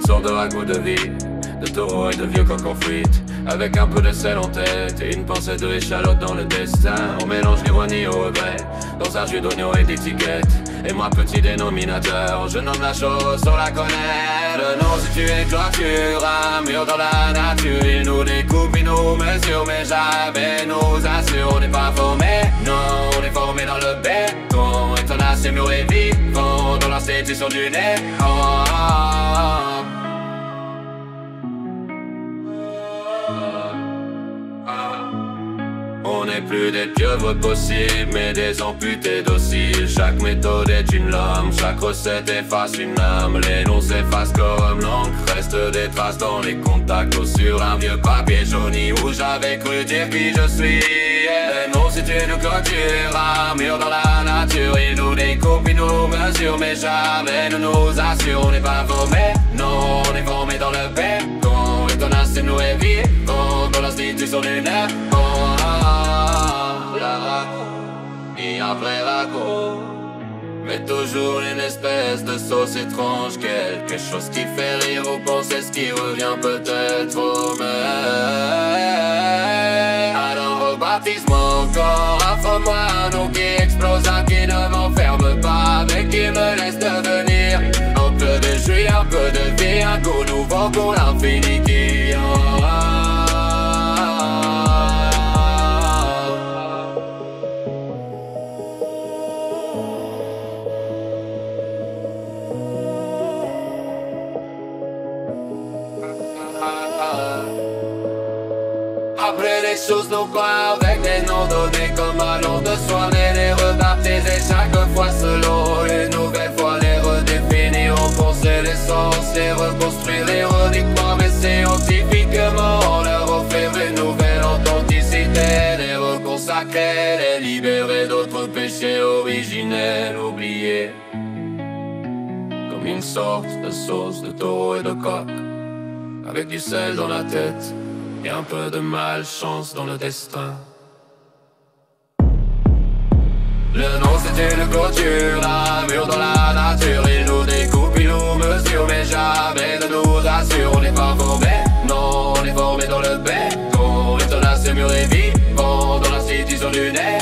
sorte de ragoût de vie, de taureau et de vieux coq en fuite, avec un peu de sel en tête et une pincée de échalote dans le destin. On mélange l'ironie au regret, dans un jus d'oignon et d'étiquette. Et moi petit dénominateur, je nomme la chose sans la connaître. Le nom si tu es clôture, un mur dans la nature. Il nous découpe, il nous mesure, mais jamais nous assure. On n'est pas formé, non, on est formé dans le béton. Et ton assez mûr et vivant dans l'institution du nez. On n'est plus des pieuvres possibles, mais des amputés dociles. Chaque méthode est une lame, chaque recette efface une âme. Les noms s'effacent comme l'encre, reste des traces dans les contacts ou sur un vieux papier jauni où j'avais cru dire qui je suis. Les noms c'est une clôture, un mur dans la nature. Ils nous découpent, ils nous mesurent, mais jamais ne nous assurent. On n'est pas formé, non, on est formé dans le béton. Et ton assez nous est vivant dans l'institution du nerf. Ni un vrai ragot, mais toujours une espèce de sauce étrange. Quelque chose qui fait rire ou penser ce qui revient peut-être au même. Alors rebaptise mon corps, offre-moi un nom qui explose, un qui ne m'enferme pas, mais qui me laisse devenir un peu de jus, un peu de vie, un goût nouveau pour l'infini qui Après les choses nous croient avec des noms donnés comme allant de soigner, les rebaptiser chaque fois selon une nouvelle fois, les redéfinir, repenser l'essence, les reconstruire ironiquement mais scientifiquement, leur offrir une nouvelle authenticité, les reconsacrer, les libérer d'autres péchés originels oubliés, comme une sorte de sauce de taureau et de coq, avec du sel dans la tête et un peu de malchance dans le destin. Le nom c'est une clôture, un mur dans la nature. Il nous découpe, il nous mesure, mais jamais ne nous rassure. On n'est pas formé, non, on est formé dans le béton. Et ton assez mûr et vivant dans l'institution du nez.